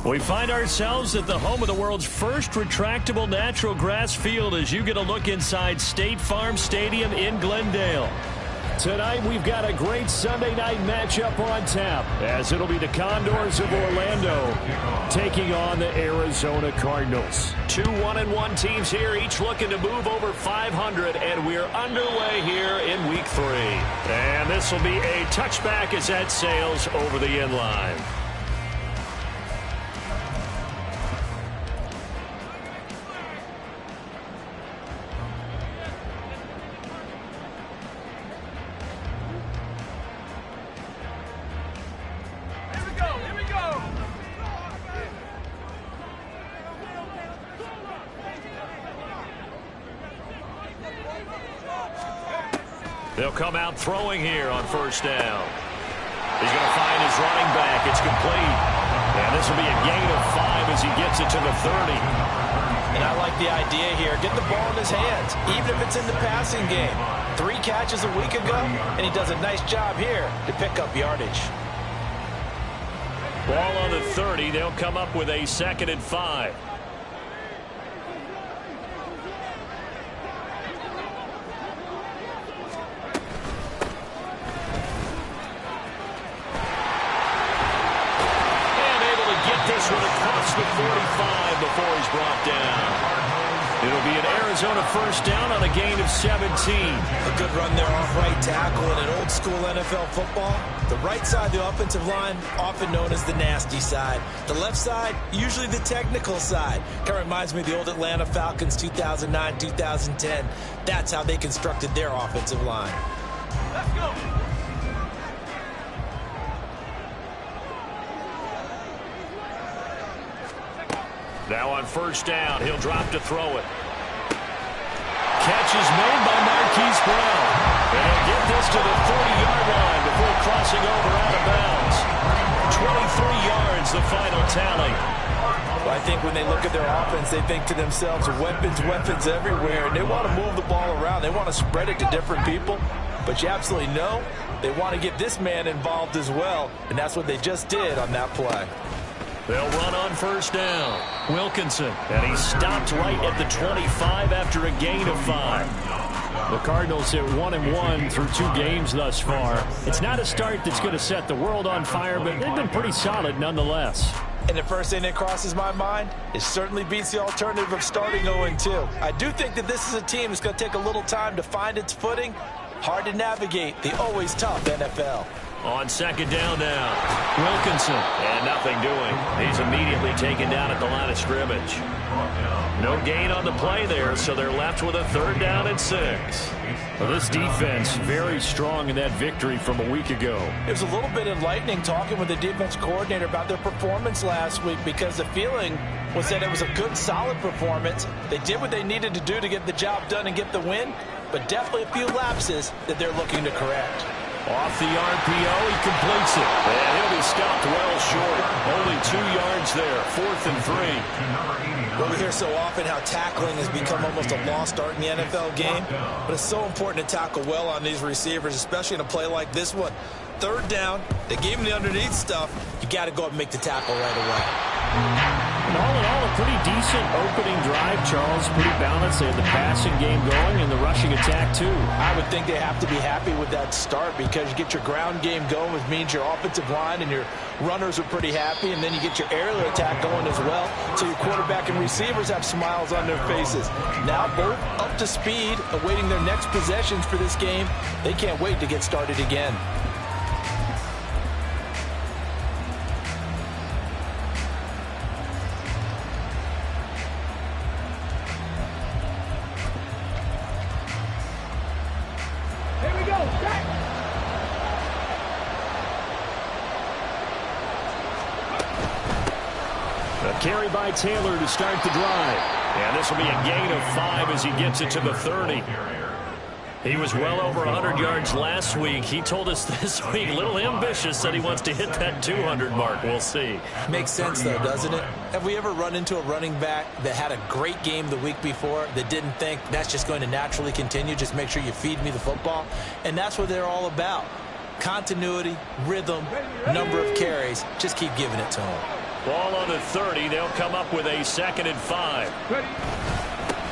We find ourselves at the home of the world's first retractable natural grass field as you get a look inside State Farm Stadium in Glendale. Tonight, we've got a great Sunday night matchup on tap, as it'll be the Condors of Orlando taking on the Arizona Cardinals. Two 1-1 teams here, each looking to move over 500, and we're underway here in Week 3. And this will be a touchback as that sails over the end line. They'll come out throwing here on first down. He's going to find his running back. It's complete. And this will be a gain of 5 as he gets it to the 30. And I like the idea here. Get the ball in his hands, even if it's in the passing game. 3 catches a week ago, and he does a nice job here to pick up yardage. Ball on the 30. They'll come up with a 2nd and 5. The 45 before he's brought down. It'll be an Arizona first down on a gain of 17. A good run there off right tackle in an old school NFL football. The right side of the offensive line, often known as the nasty side. The left side, usually the technical side. Kind of reminds me of the old Atlanta Falcons 2009, 2010. That's how they constructed their offensive line. Let's go. Now on first down, he'll drop to throw it. Catch is made by Marquise Brown. And he'll get this to the 40-yard line before crossing over out of bounds. 23 yards, the final tally. Well, I think when they look at their offense, they think to themselves, weapons, weapons everywhere. And they want to move the ball around. They want to spread it to different people. But you absolutely know they want to get this man involved as well. And that's what they just did on that play. They'll run on first down. Wilkinson, and he stopped right at the 25 after a gain of 5. The Cardinals hit 1-1 through 2 games thus far. It's not a start that's going to set the world on fire, but they've been pretty solid nonetheless. And the first thing that crosses my mind, it certainly beats the alternative of starting 0-2. I do think that this is a team that's going to take a little time to find its footing. Hard to navigate the always tough NFL. On second down now, Wilkinson, and nothing doing. He's immediately taken down at the line of scrimmage. No gain on the play there, so they're left with a 3rd down and 6. Well, this defense very strong in that victory from a week ago. It was a little bit enlightening talking with the defense coordinator about their performance last week, because the feeling was that it was a good, solid performance. They did what they needed to do to get the job done and get the win, but definitely a few lapses that they're looking to correct. Off the RPO, he completes it. And he'll be stopped well short. Only 2 yards there, 4th and 3. Well, we hear so often how tackling has become almost a lost art in the NFL game. But it's so important to tackle well on these receivers, especially in a play like this one. 3rd down, they gave him the underneath stuff. You got to go up and make the tackle right away. And all in all, a pretty decent opening drive, Charles. Pretty balanced. They had the passing game going and the rushing attack, too. I would think they have to be happy with that start, because you get your ground game going, which means your offensive line and your runners are pretty happy, and then you get your aerial attack going as well. So your quarterback and receivers have smiles on their faces. Now both up to speed, awaiting their next possessions for this game. They can't wait to get started again. Carry by Taylor to start the drive. And this will be a gain of 5 as he gets it to the 30. He was well over 100 yards last week. He told us this week, a little ambitious, that he wants to hit that 200 mark. We'll see. Makes sense, though, doesn't it? Have we ever run into a running back that had a great game the week before that didn't think that's just going to naturally continue? Just make sure you feed me the football. And that's what they're all about. Continuity, rhythm, number of carries. Just keep giving it to them. Ball on the 30. They'll come up with a 2nd and 5.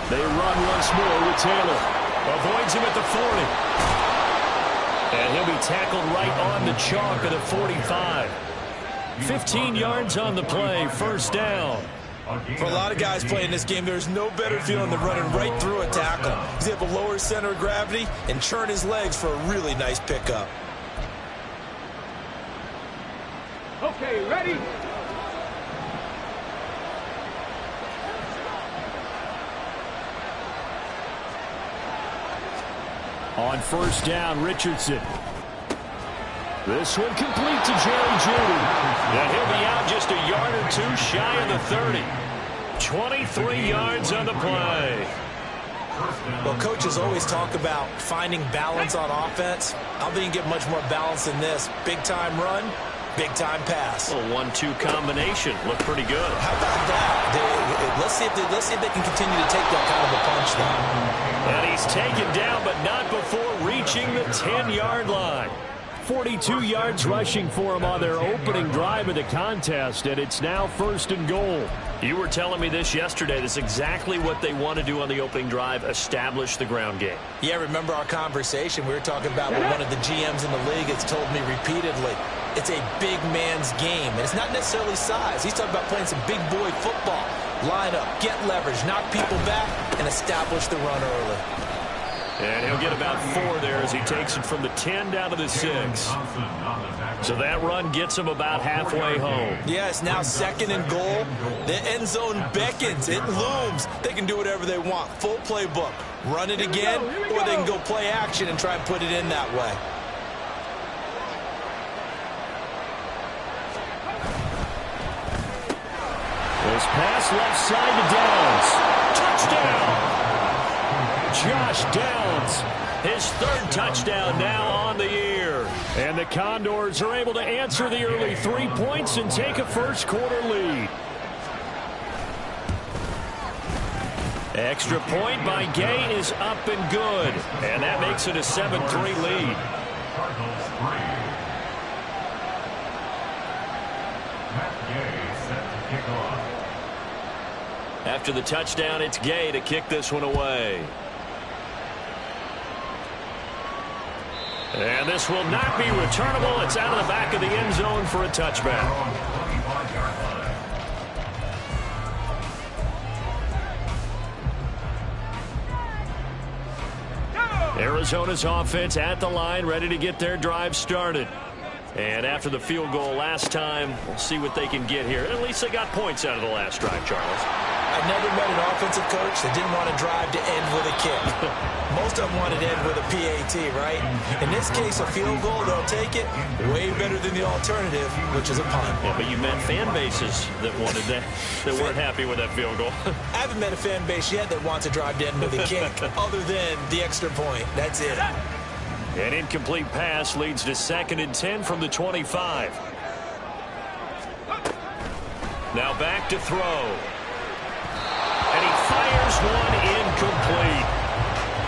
They run once more with Taylor. Avoids him at the 40. And he'll be tackled right on the chalk of the 45. 15 yards on the play. First down. For a lot of guys playing this game, there's no better feeling than running right through a tackle. He's able to lower his center of gravity and churn his legs for a really nice pickup. Okay, ready? On first down, Richardson. This one complete to Jerry Jeudy. And he'll be out just a yard or two shy of the 30. 23 yards on the play. Well, coaches always talk about finding balance on offense. I don't think you can get much more balance than this. Big-time run, big-time pass. A 1-2 combination. Looked pretty good. How about that? Let's see if they can continue to take that kind of a punch, though. And he's taken down, but not before reaching the 10-yard line. 42 yards rushing for him on their opening drive of the contest, and it's now 1st and goal. You were telling me this yesterday. This is exactly what they want to do on the opening drive, establish the ground game. Yeah, remember our conversation? We were talking about what one of the GMs in the league has told me repeatedly. It's a big man's game, and it's not necessarily size. He's talking about playing some big boy football. Line up, get leverage, knock people back, and establish the run early. And he'll get about 4 there as he takes it from the 10 down to the 6. So that run gets him about halfway home. Yeah, it's now 2nd and goal. The end zone beckons. It looms. They can do whatever they want. Full playbook. Run it again, or they can go play action and try and put it in that way. This pass left side to Downs. Touchdown! Josh Downs, his 3rd touchdown now on the year. And the Condors are able to answer the early 3 points and take a first-quarter lead. Extra point by Gay is up and good. And that makes it a 7-3 lead. After the touchdown, it's Gay to kick this one away. And this will not be returnable. It's out of the back of the end zone for a touchback. Arizona's offense at the line, ready to get their drive started. And after the field goal last time, we'll see what they can get here. At least they got points out of the last drive, Charles. I've never met an offensive coach that didn't want to drive to end with a kick. Most of them wanted to end with a PAT, right? In this case, a field goal, they'll take it. Way better than the alternative, which is a punt. Yeah, but you met fan bases that wanted that, that weren't happy with that field goal. I haven't met a fan base yet that wants to drive to end with a kick, other than the extra point. That's it. An incomplete pass leads to 2nd and 10 from the 25. Now back to throw. And he fires one incomplete.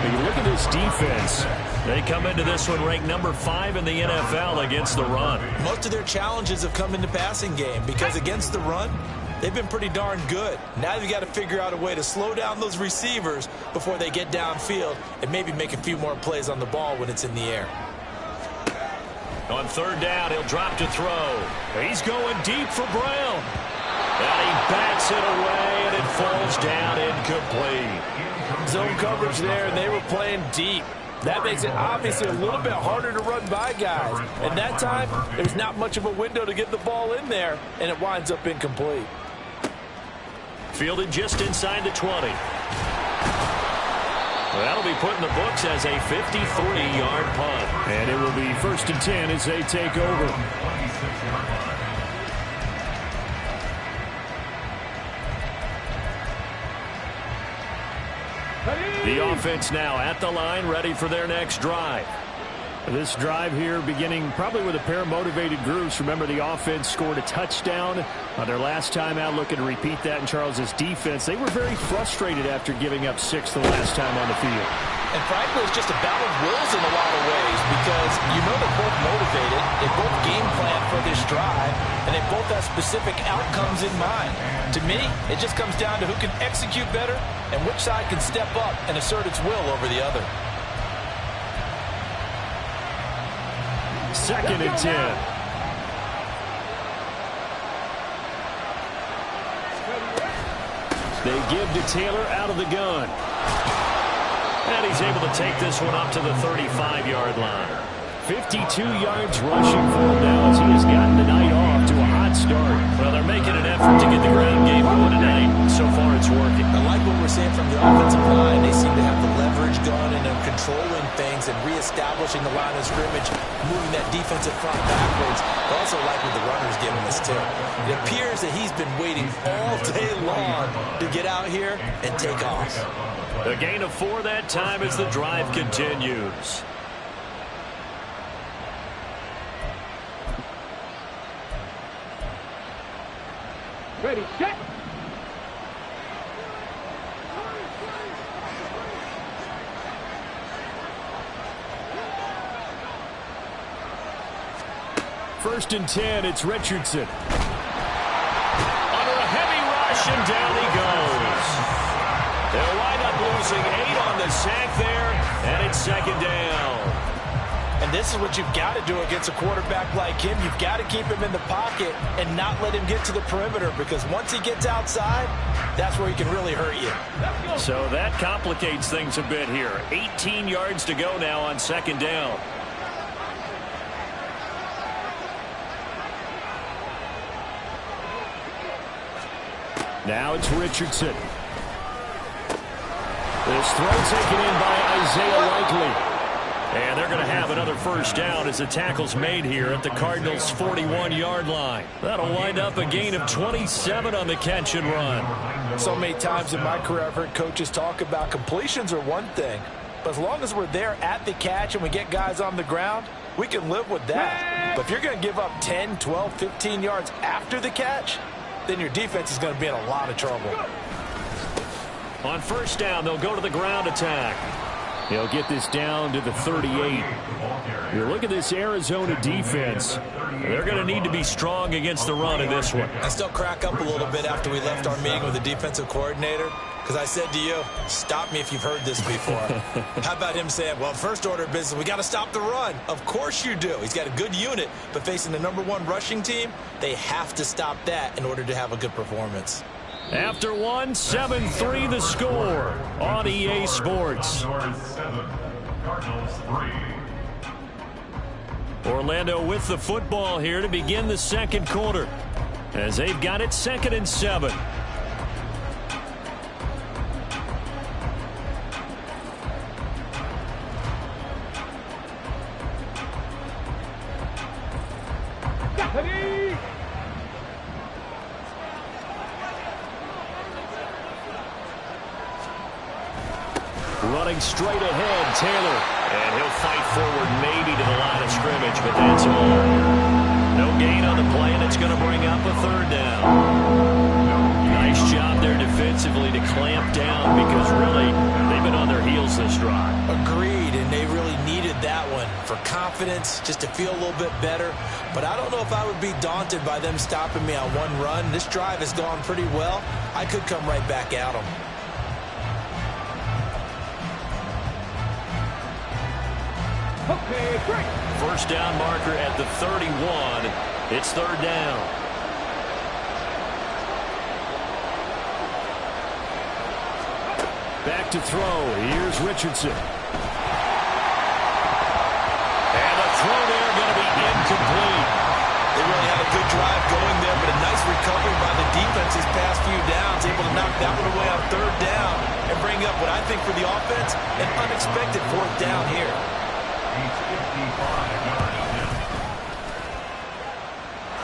When you look at this defense, they come into this one ranked number 5 in the NFL against the run. Most of their challenges have come in the passing game because against the run, they've been pretty darn good. Now they've got to figure out a way to slow down those receivers before they get downfield and maybe make a few more plays on the ball when it's in the air. On 3rd down, he'll drop to throw. He's going deep for Brown. And he bats it away, and it falls down incomplete. Zone coverage there, and they were playing deep. That makes it obviously a little bit harder to run by guys. And that time, there's not much of a window to get the ball in there, and it winds up incomplete. Fielded just inside the 20. That'll be put in the books as a 53-yard punt. And it will be 1st and 10 as they take over. The offense now at the line, ready for their next drive. This drive here beginning probably with a pair of motivated groups. Remember, the offense scored a touchdown on their last time out. Looking to repeat that in Charles's defense. They were very frustrated after giving up 6 the last time on the field. And frankly, it's just a battle of wills in a lot of ways because you know they're both motivated. They both game plan for this drive, and they both have specific outcomes in mind. To me, it just comes down to who can execute better and which side can step up and assert its will over the other. 2nd and 10. They give to Taylor out of the gun. And he's able to take this one up to the 35-yard line. 52 yards rushing for him now as he has gotten the night off to a hot start. Well, they're making an effort to get the ground game going tonight. So far, it's working. I like what we're seeing from the offensive line. They seem to have the leverage going and they're controlling things and reestablishing the line of scrimmage, moving that defensive front backwards. I also like what the runner's giving us, too. It appears that he's been waiting all day long to get out here and take off. A gain of 4 that time as the drive continues. Ready, set. First and 10, it's Richardson. Under a heavy rush, and down he goes. They'll wind up losing 8 on the sack there, and it's 2nd down. And this is what you've got to do against a quarterback like him. You've got to keep him in the pocket and not let him get to the perimeter, because once he gets outside, that's where he can really hurt you. So that complicates things a bit here. 18 yards to go now on 2nd down. Now it's Richardson. This throw taken in by Isaiah Likely. And they're going to have another first down as the tackle's made here at the Cardinals' 41-yard line. That'll wind up a gain of 27 on the catch and run. So many times in my career I've heard coaches talk about completions are one thing, but as long as we're there at the catch and we get guys on the ground, we can live with that. But if you're going to give up 10, 12, 15 yards after the catch, then your defense is going to be in a lot of trouble. On first down, they'll go to the ground attack. He'll get this down to the 38. You look at this Arizona defense. They're going to need to be strong against the run in this one. I still crack up a little bit after we left our meeting with the defensive coordinator, because I said to you, stop me if you've heard this before. How about him saying, well, first order of business, we got to stop the run. Of course you do. He's got a good unit, but facing the #1 rushing team, they have to stop that in order to have a good performance. After 1, 7-3 the score on EA Sports. Orlando with the football here to begin the second quarter, as they've got it 2nd and 7. Running straight ahead, Taylor. And he'll fight forward maybe to the line of scrimmage, but that's all. No gain on the play, and it's going to bring up a 3rd down. Nice job there defensively to clamp down, because really they've been on their heels this drive. Agreed, and they really needed that one for confidence, just to feel a little bit better. But I don't know if I would be daunted by them stopping me on one run. This drive has gone pretty well. I could come right back at them. Okay, great. First down marker at the 31. It's 3rd down. Back to throw. Here's Richardson. And the throw there going to be incomplete. They really had a good drive going there, but a nice recovery by the defense these past few downs, able to knock that one away on 3rd down and bring up what I think for the offense, an unexpected 4th down here.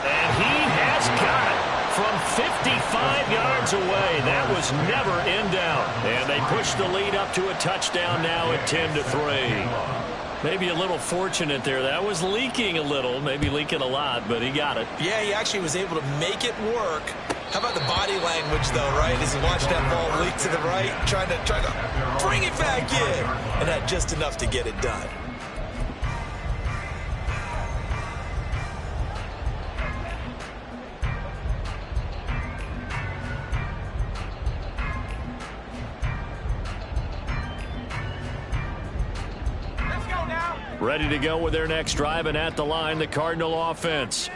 And he has got it from 55 yards away. That was never in doubt. And they push the lead up to a touchdown now at 10-3. Maybe a little fortunate there. That was leaking a little, maybe leaking a lot, but he got it. Yeah, he actually was able to make it work. How about the body language, though, right? As he watched that ball leak to the right, trying to bring it back in, and had just enough to get it done. Ready to go with their next drive, and at the line, the Cardinal offense.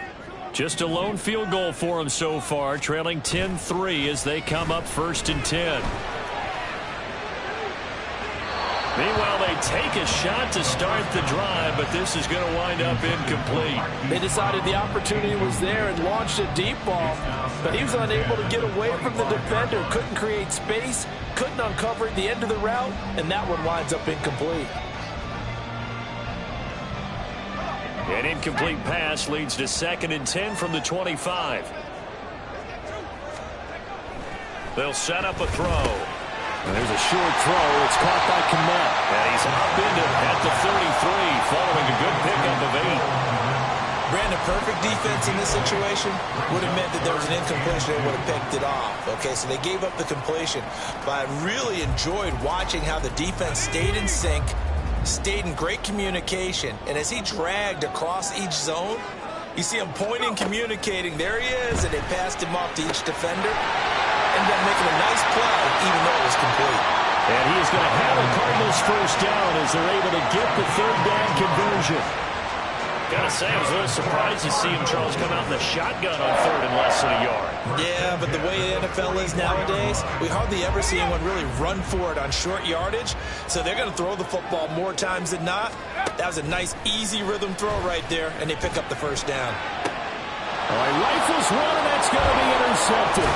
Just a lone field goal for them so far, trailing 10-3 as they come up 1st and 10. Meanwhile, they take a shot to start the drive, but this is going to wind up incomplete. They decided the opportunity was there and launched a deep ball, but he was unable to get away from the defender, couldn't create space, couldn't uncover at the end of the route, and that one winds up incomplete. An incomplete pass leads to 2nd and 10 from the 25. They'll set up a throw. And there's a short throw. It's caught by Kmet. And he's upended at the 33, following a good pickup of 8. Brandon, perfect defense in this situation would have meant that there was an incompletion. They would have picked it off. Okay, so they gave up the completion. But I really enjoyed watching how the defense stayed in sync, stayed in great communication. And as he dragged across each zone, you see him pointing, communicating. There he is, and they passed him off to each defender. Ended up making a nice play, even though it was complete. And he is going to have the Cardinals first down as they're able to get the 3rd down conversion. Gotta say, I was a little surprised to see him, Charles, come out in the shotgun on 3rd and less than a yard. Yeah, but the way the NFL is nowadays, we hardly ever see anyone really run for it on short yardage. So they're going to throw the football more times than not. That was a nice, easy rhythm throw right there, and they pick up the first down. All right, rifles one, and that's going to be intercepted.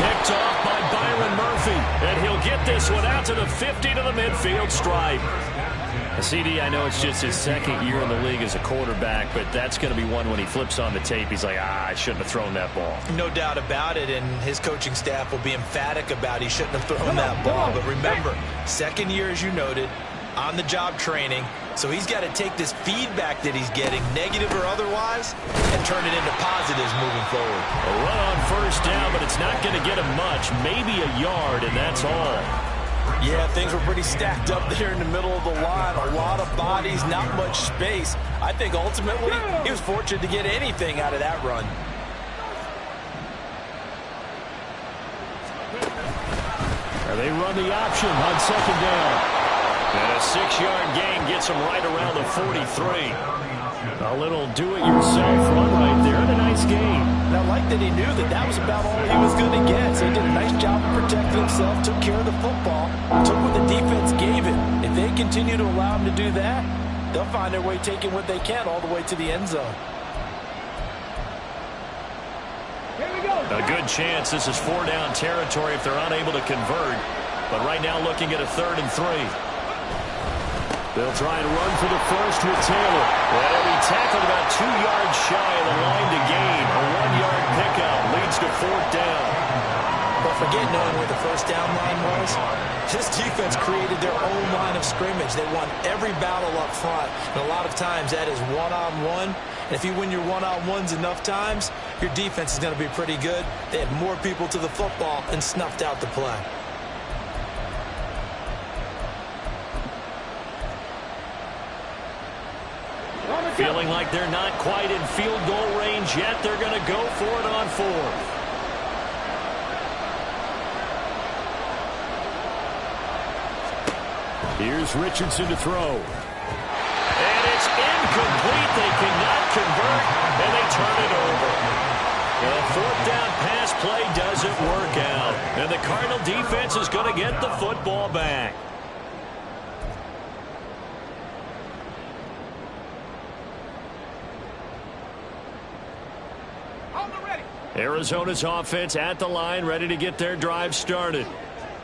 Picked off by Byron Murphy, and he'll get this one out to the 50 to the midfield stripe. CD, I know it's just his 2nd year in the league as a quarterback, but that's going to be one when he flips on the tape. He's like, I shouldn't have thrown that ball. No doubt about it, and his coaching staff will be emphatic about he shouldn't have thrown that ball. But remember, 2nd year, as you noted, on-the-job training, so he's got to take this feedback that he's getting, negative or otherwise, and turn it into positives moving forward. A run on first down, but it's not going to get him much, maybe a yard, and that's all. Yeah, things were pretty stacked up there in the middle of the line. A lot of bodies, not much space. I think ultimately he was fortunate to get anything out of that run. They run the option on 2nd down. And a 6-yard gain gets him right around the 43. A little do-it-yourself run right there, and a nice gain. And I like that he knew that that was about all he was going to get. So he did a nice job of protecting himself, took care of the football, took what the defense gave him. If they continue to allow him to do that, they'll find their way taking what they can all the way to the end zone. Here we go. A good chance this is 4-down territory if they're unable to convert. But right now looking at a 3rd and 3. They'll try and run for the first with Taylor. And he'll be tackled about 2 yards shy of the line to gain. A 1-yard pickup leads to 4th down. But forget knowing where the first down line was. This defense created their own line of scrimmage. They won every battle up front. And a lot of times that is one-on-one. And if you win your one-on-ones enough times, your defense is going to be pretty good. They had more people to the football and snuffed out the play. Feeling like they're not quite in field goal range yet. They're going to go for it on 4th. Here's Richardson to throw. And it's incomplete. They cannot convert, and they turn it over. The 4th down pass play doesn't work out. And the Cardinal defense is going to get the football back. Arizona's offense at the line, ready to get their drive started.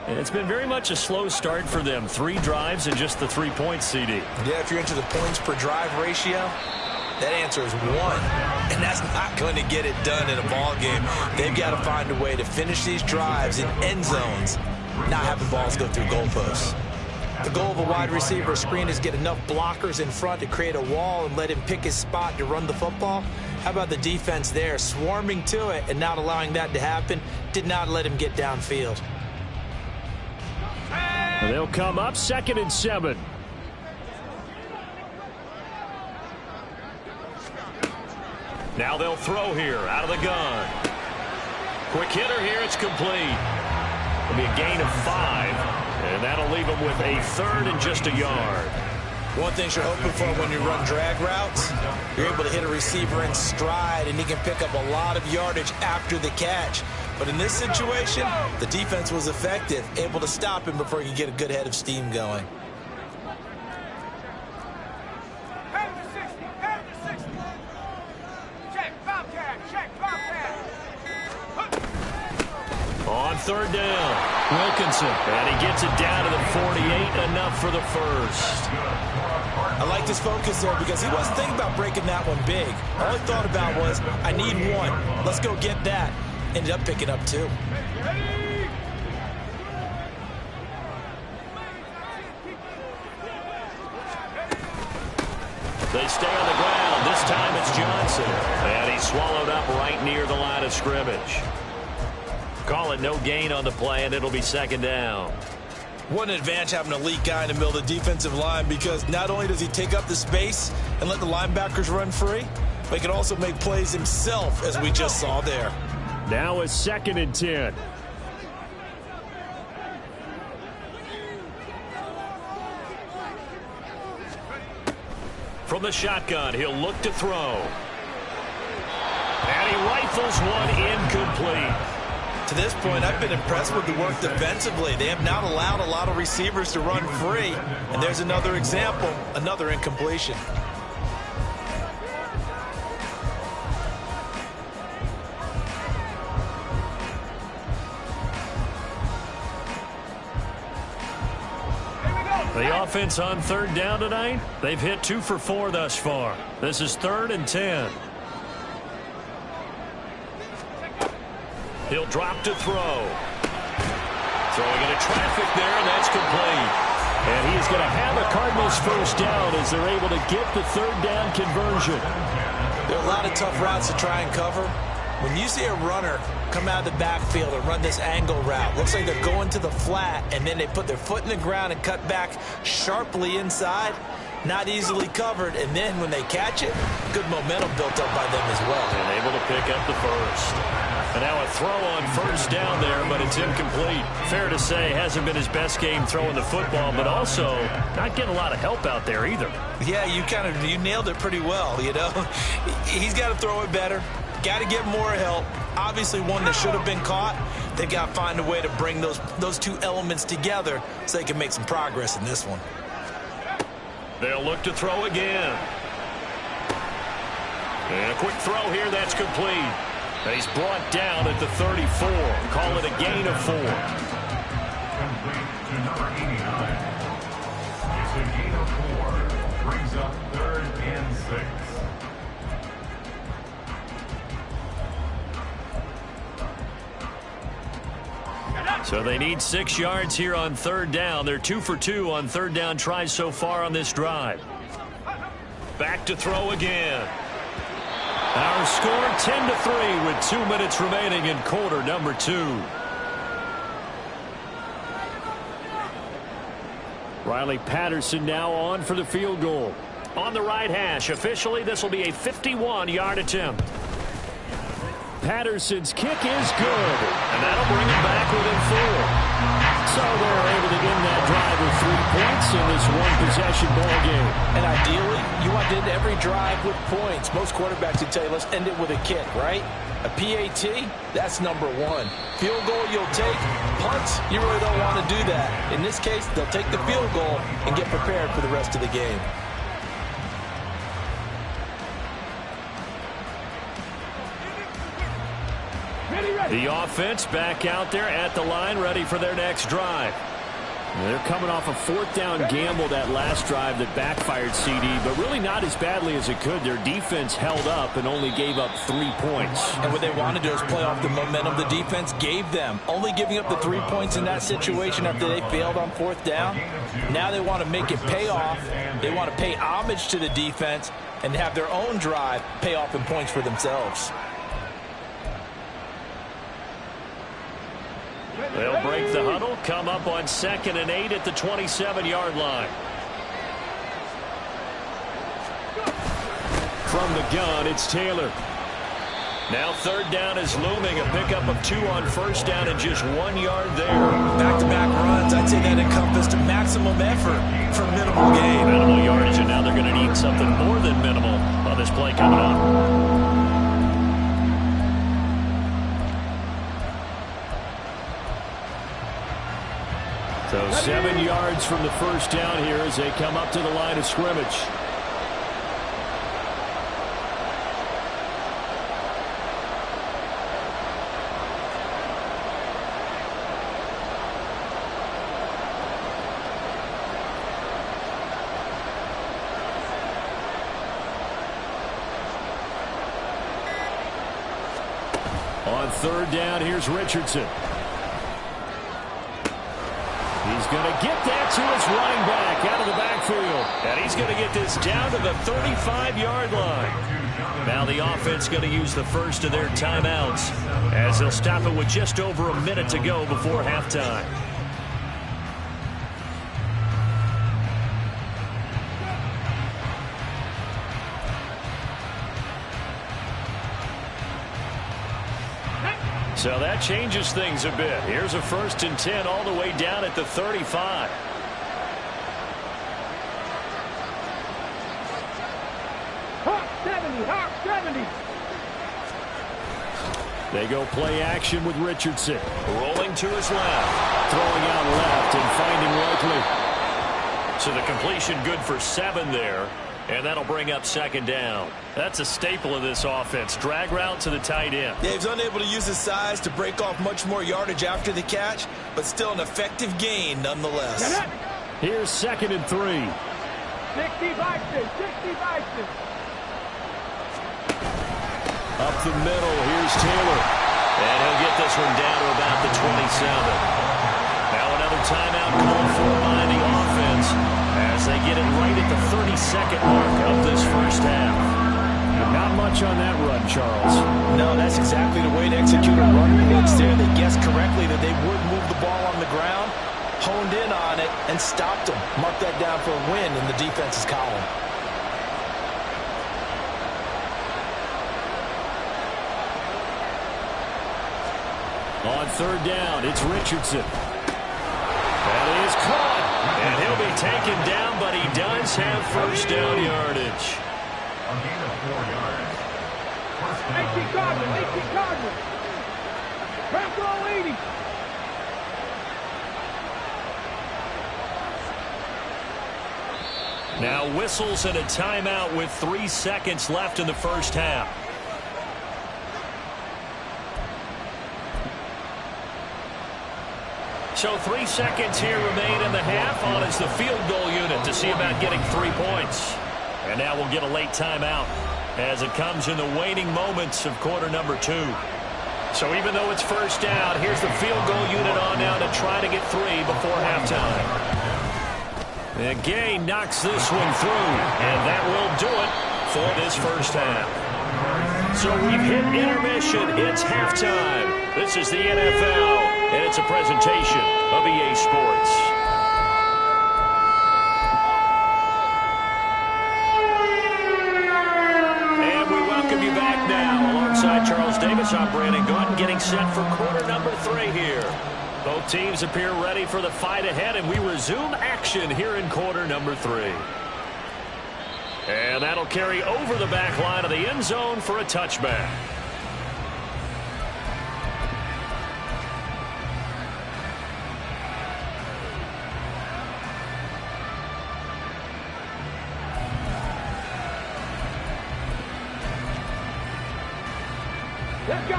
And it's been very much a slow start for them. 3 drives and just the 3 points, CD. Yeah, if you're into the points per drive ratio, that answer is 1. And that's not going to get it done in a ball game. They've got to find a way to finish these drives in end zones, not having balls go through goalposts. The goal of a wide receiver screen is get enough blockers in front to create a wall and let him pick his spot to run the football. How about the defense there, swarming to it and not allowing that to happen? Did not let him get downfield. They'll come up 2nd and 7. Now they'll throw here out of the gun. Quick hitter here, it's complete. It'll be a gain of 5, and that'll leave them with a 3rd and just a yard. One thing you're hoping for when you run drag routes, you're able to hit a receiver in stride, and he can pick up a lot of yardage after the catch. But in this situation, the defense was effective, able to stop him before he could get a good head of steam going. On third down, Wilkinson, and he gets it down to the 48, enough for the first. I like his focus there because he wasn't thinking about breaking that one big. All he thought about was, I need one. Let's go get that. Ended up picking up two. They stay on the ground. This time it's Johnson. And he's swallowed up right near the line of scrimmage. Call it no gain on the play, and it'll be second down. What an advantage having an elite guy in the middle of the defensive line, because not only does he take up the space and let the linebackers run free, but he can also make plays himself, as we just saw there. Now it's 2nd and 10. From the shotgun, he'll look to throw. And he rifles one incomplete. To this point, I've been impressed with the work defensively. They have not allowed a lot of receivers to run free. And there's another example, another incompletion. The offense on third down tonight, they've hit 2 for 4 thus far. This is 3rd and 10. He'll drop to throw. Throwing into traffic there, and that's complete. And he is going to have a Cardinals first down as they're able to get the third down conversion. There are a lot of tough routes to try and cover. When you see a runner come out of the backfield and run this angle route, looks like they're going to the flat, and then they put their foot in the ground and cut back sharply inside. Not easily covered, and then when they catch it, good momentum built up by them as well. And able to pick up the first. And now a throw on first down there, but it's incomplete. Fair to say, hasn't been his best game throwing the football, but also not getting a lot of help out there either. Yeah, you nailed it pretty well, you know. He's got to throw it better. Got to get more help. Obviously one that should have been caught. They've got to find a way to bring those two elements together so they can make some progress in this one. They'll look to throw again. And a quick throw here, that's complete. And he's brought down at the 34. Call it a gain of 4. Complete to number 89. It's a gain of 4. Brings up 3rd and 6. So they need 6 yards here on third down. They're 2 for 2 on third down tries so far on this drive. Back to throw again. Our score 10-3 with 2 minutes remaining in quarter number 2. Riley Patterson now on for the field goal. On the right hash, officially this will be a 51-yard attempt. Patterson's kick is good, and that'll bring him back within 4. So they're able to end that drive with 3 points in this one-possession ball game. And ideally, you want to end every drive with points. Most quarterbacks would tell you, let's end it with a kick, right? A PAT, that's number 1. Field goal you'll take. Punts, you really don't want to do that. In this case, they'll take the field goal and get prepared for the rest of the game. The offense back out there at the line, ready for their next drive. They're coming off a 4th down gamble that last drive that backfired CD, but really not as badly as it could. Their defense held up and only gave up 3 points. And what they want to do is play off the momentum the defense gave them. Only giving up the 3 points in that situation after they failed on 4th down. Now they want to make it pay off. They want to pay homage to the defense and have their own drive pay off in points for themselves. They'll break the huddle, come up on 2nd and 8 at the 27-yard line. From the gun, it's Taylor. Now third down is looming. A pickup of 2 on first down and just 1 yard there. Back-to-back runs, I'd say that encompassed maximum effort for minimal gain. Minimal yardage, and now they're going to need something more than minimal on this play coming up. So 7 yards from the first down here as they come up to the line of scrimmage. On third down, here's Richardson. He's going to get that to his running back out of the backfield. And he's going to get this down to the 35-yard line. Now the offense going to use the first of their timeouts as they'll stop it with just over a minute to go before halftime. So that changes things a bit. Here's a 1st and 10 all the way down at the 35. Hawk 70, Hawk 70. They go play action with Richardson. Rolling to his left. Throwing out left and finding Likely. So the completion good for 7 there. And that'll bring up 2nd down. That's a staple of this offense. Drag route to the tight end. Yeah, he's unable to use his size to break off much more yardage after the catch, but still an effective gain nonetheless. Here's 2nd and 3. 60 Bison, 60 Bison. Up the middle, here's Taylor. And he'll get this one down to about the 27. Now another timeout called for by the offense as they get it right at the 32nd mark of this first half. Not much on that run, Charles. No, that's exactly the way to execute a run blitz there. They guessed correctly that they would move the ball on the ground, honed in on it, and stopped them. Mark that down for a win in the defense's column. On third down, it's Richardson. That is caught. And he'll be taken down, but he does have first down yardage. A gain of 4 yards. First down. 18 Cardinals, 18 Cardinals. Crack roll 80. Now whistles and a timeout with 3 seconds left in the first half. So 3 seconds here remain in the half. On is the field goal unit to see about getting 3 points. And now we'll get a late timeout as it comes in the waning moments of quarter number 2. So even though it's first down, here's the field goal unit on now to try to get 3 before halftime. And Gay knocks this one through, and that will do it for this first half. So we've hit intermission. It's halftime. This is the NFL. And it's a presentation of EA Sports. And we welcome you back now. Alongside Charles Davis, I'm Brandon Gordon, getting set for quarter number 3 here. Both teams appear ready for the fight ahead, and we resume action here in quarter number 3. And that'll carry over the back line of the end zone for a touchback.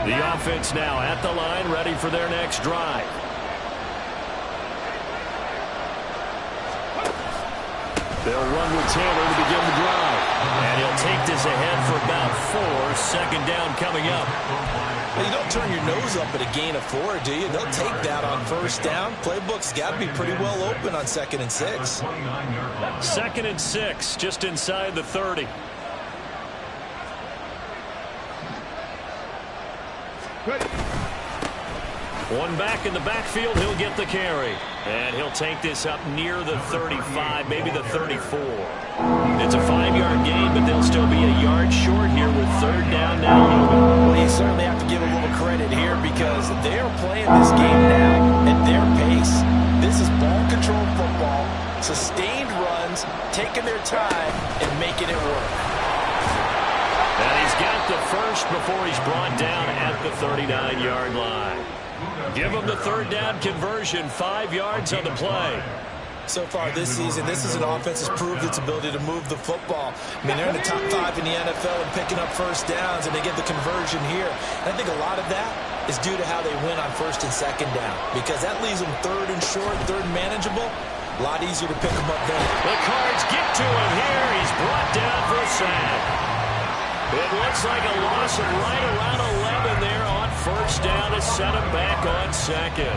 The offense now at the line, ready for their next drive. They'll run with Taylor to begin the drive. And he'll take this ahead for about 4. 2nd down coming up. Well, you don't turn your nose up at a gain of 4, do you? They'll take that on first down. Playbook's got to be pretty well open on 2nd and 6. 2nd and 6, just inside the 30. One back in the backfield, he'll get the carry. And he'll take this up near the 35, maybe the 34. It's a 5-yard gain, but they'll still be a yard short here with third down now. Well, you certainly have to give a little credit here because they are playing this game now at their pace. This is ball control football, sustained runs, taking their time, and making it work. And he's got the first before he's brought down at the 39-yard line. Give him the third down conversion, 5 yards on the play. So far this season, this is an offense that's proved its ability to move the football. I mean, they're in the top 5 in the NFL and picking up first downs, and they get the conversion here. And I think a lot of that is due to how they win on first and second down, because that leaves them third and short, third and manageable. A lot easier to pick them up then. The Cards get to him here. He's brought down for a sack. It looks like a loss of right around 11 there on first down to set him back on second.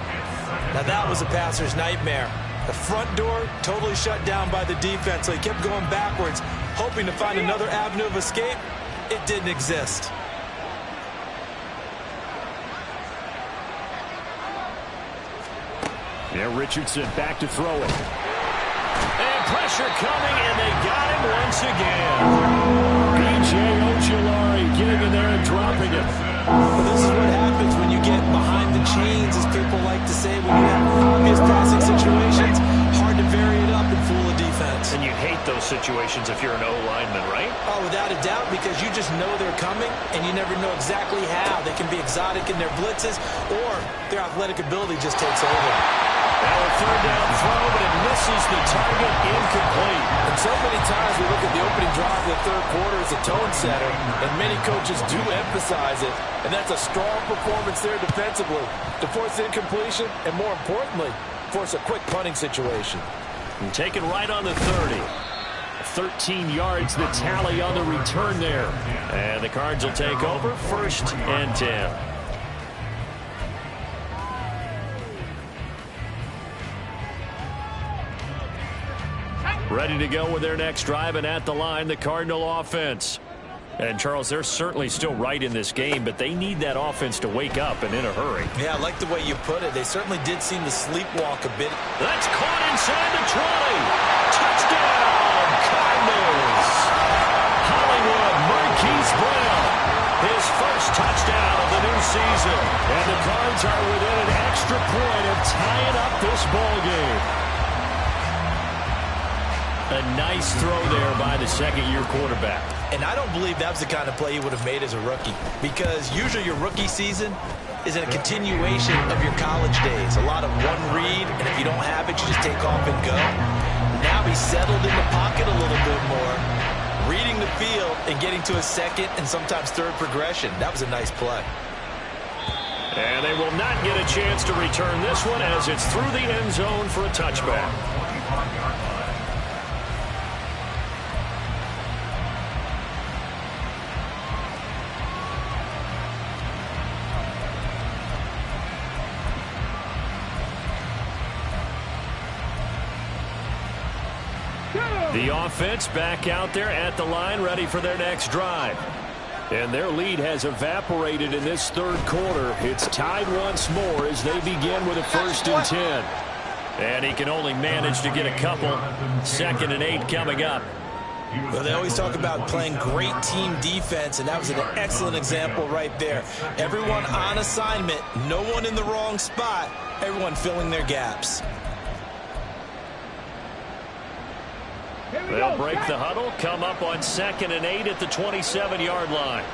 Now that was a passer's nightmare. The front door totally shut down by the defense, so he kept going backwards, hoping to find another avenue of escape. It didn't exist. Yeah, Richardson back to throw it. And pressure coming, and they got him once again. B.J. Ojulari getting in there and dropping it. Well, this is what happens when you get behind the chains, as people like to say, when you have obvious passing situations. Hard to vary it up and fool a defense. And you hate those situations if you're an O-lineman, right? Oh, without a doubt, because you just know they're coming, and you never know exactly how. They can be exotic in their blitzes, or their athletic ability just takes over. Now a third down throw, but it misses the target, incomplete. And so many times we look at the opening drive of the third quarter as a tone setter, and many coaches do emphasize it, and that's a strong performance there defensively to force incompletion, and more importantly, force a quick punting situation. And take it right on the 30. 13 yards the tally on the return there. And the Cards will take over, 1st and 10. Ready to go with their next drive, and at the line, the Cardinal offense. And, Charles, they're certainly still right in this game, but they need that offense to wake up and in a hurry. Yeah, I like the way you put it. They certainly did seem to sleepwalk a bit. That's caught inside the 20. Touchdown, Cardinals. Hollywood Marquise Brown, his first touchdown of the new season. And the Cards are within an extra point of tying up this ball game. A nice throw there by the second-year quarterback. And I don't believe that was the kind of play he would have made as a rookie, because usually your rookie season is a continuation of your college days. A lot of one read, and if you don't have it, you just take off and go. Now he's settled in the pocket a little bit more, reading the field and getting to a second and sometimes third progression. That was a nice play. And they will not get a chance to return this one as it's through the end zone for a touchback. The offense back out there at the line, ready for their next drive. And their lead has evaporated in this third quarter. It's tied once more as they begin with a 1st and 10. And he can only manage to get a couple. 2nd and 8 coming up. Well, they always talk about playing great team defense, and that was an excellent example right there. Everyone on assignment, no one in the wrong spot, everyone filling their gaps. They'll break the huddle, come up on 2nd and 8 at the 27-yard line.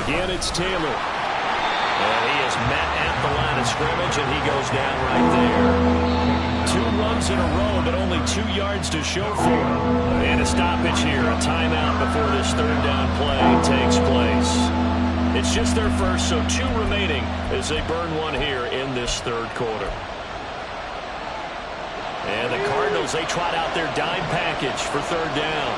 Again, it's Taylor. And he is met at the line of scrimmage, and he goes down right there. 2 runs in a row, but only 2 yards to show for it. And a stoppage here, a timeout before this third down play takes place. It's just their first, so 2 remaining as they burn one here in this third quarter. And the Cardinals, they trot out their dime package for third down.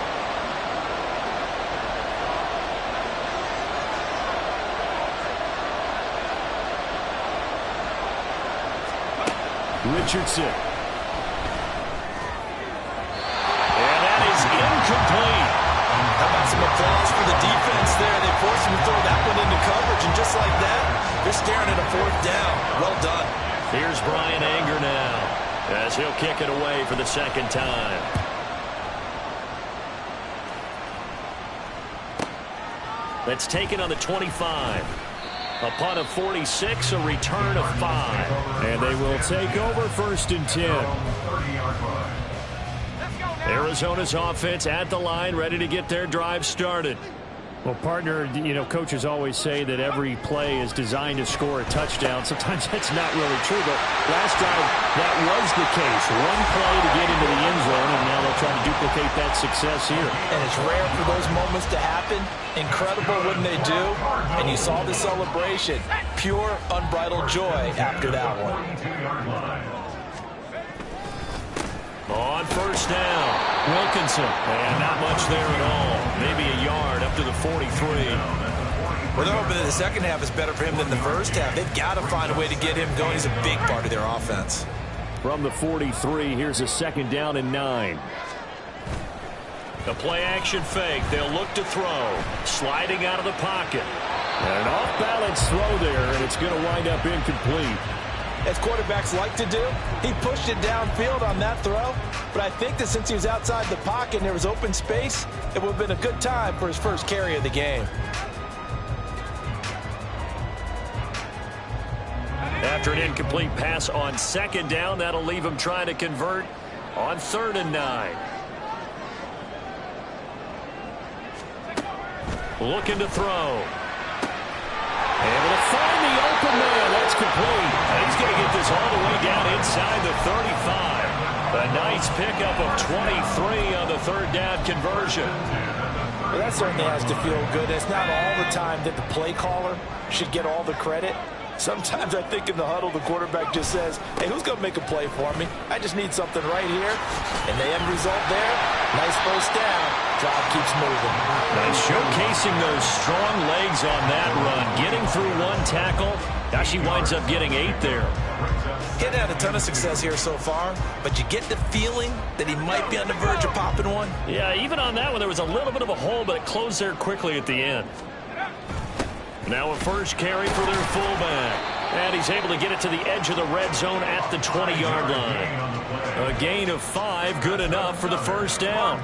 Richardson. And that is incomplete. How about some applause for the defense there? They forced him to throw that one You're staring at a fourth down. Well done. Here's Brian Anger now as he'll kick it away for the second time. That's taken on the 25. A punt of 46, a return of 5. And they will take over 1st and 10. Arizona's offense at the line, ready to get their drive started. Well, partner, you know, coaches always say that every play is designed to score a touchdown. Sometimes that's not really true, but last drive that was the case. One play to get into the end zone, and now they'll try to duplicate that success here. And it's rare for those moments to happen. Incredible when they do. And you saw the celebration. Pure, unbridled joy after that one. On 1st down, Wilkinson. And not much there at all. Maybe a yard up to the 43. Well, they're hoping that the second half is better for him than the first half. They've got to find a way to get him going. He's a big part of their offense. From the 43, here's a 2nd down and 9. The play-action fake. They'll look to throw. Sliding out of the pocket. And an off-balance throw there, and it's going to wind up incomplete. As quarterbacks like to do, he pushed it downfield on that throw. But I think that since he was outside the pocket and there was open space, it would have been a good time for his first carry of the game. After an incomplete pass on 2nd down, that'll leave him trying to convert on 3rd and 9. Looking to throw. Able to find the open man. That's complete. And he's going to get this all the way down inside the 35. A nice pickup of 23 on the 3rd down conversion. Well, that certainly has to feel good. It's not all the time that the play caller should get all the credit. Sometimes I think in the huddle, the quarterback just says, hey, who's going to make a play for me? I just need something right here. And the end result there, nice 1st down. Drive keeps moving. And showcasing those strong legs on that run. Getting through 1 tackle. Gosh, he winds up getting 8 there. He hadn't had a ton of success here so far, but you get the feeling that he might be on the verge of popping one. Yeah, even on that one, there was a little bit of a hole, but it closed there quickly at the end. Now a first carry for their fullback. And he's able to get it to the edge of the red zone at the 20-yard line. A gain of 5, good enough for the 1st down.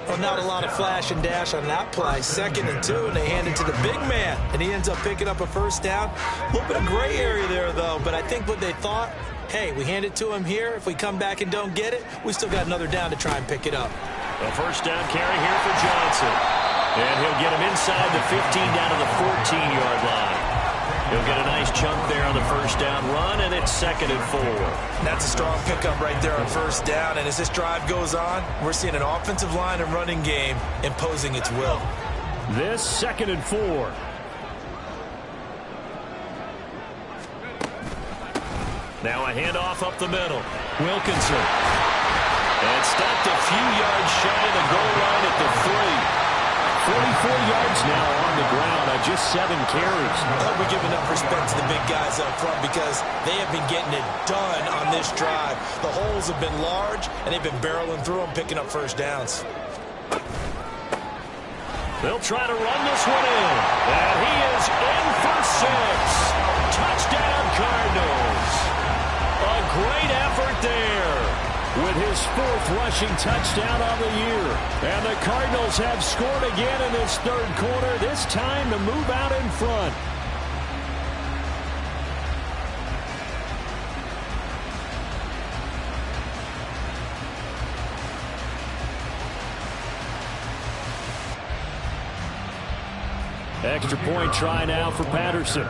Well, not a lot of flash and dash on that play. 2nd and 2, and they hand it to the big man. And he ends up picking up a 1st down. A little bit of gray area there, though. But I think what they thought, hey, we hand it to him here. If we come back and don't get it, we still got another down to try and pick it up. A 1st down carry here for Johnson. And he'll get him inside the 15 down to the 14-yard line. He'll get a nice chunk there on the 1st down run, and it's 2nd and 4. That's a strong pickup right there on 1st down. And as this drive goes on, we're seeing an offensive line and running game imposing its will. This 2nd and 4. Now a handoff up the middle. Wilkinson. And stopped a few yards shy of the goal line at the 3. 44 yards now on the ground on just 7 carries. We give enough respect to the big guys up front because they have been getting it done on this drive. The holes have been large, and they've been barreling through them, picking up 1st downs. They'll try to run this one in. And he is in for 6. Touchdown, Cardinals. A great effort there. With his 4th rushing touchdown on the year. And the Cardinals have scored again in this 3rd quarter, this time to move out in front. Extra point try now for Patterson.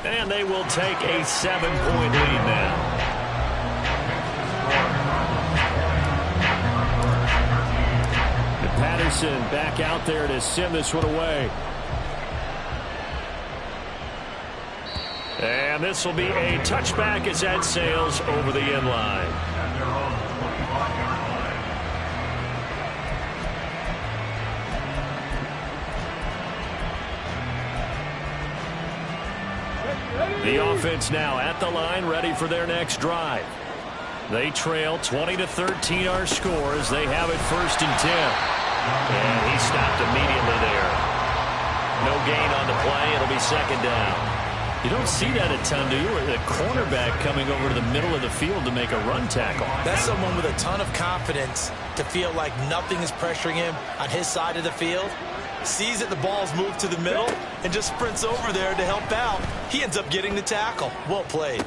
And they will take a 7-point lead now. And Patterson back out there to send this one away. And this will be a touchback as that sails over the end line. The offense now at the line, ready for their next drive. They trail 20-13 our score as they have it 1st and 10. And he stopped immediately there. No gain on the play. It'll be second down. You don't see that a ton, do you? The cornerback coming over to the middle of the field to make a run tackle. That's someone with a ton of confidence to feel like nothing is pressuring him on his side of the field. Sees that the ball's moved to the middle and just sprints over there to help out. He ends up getting the tackle. Well played.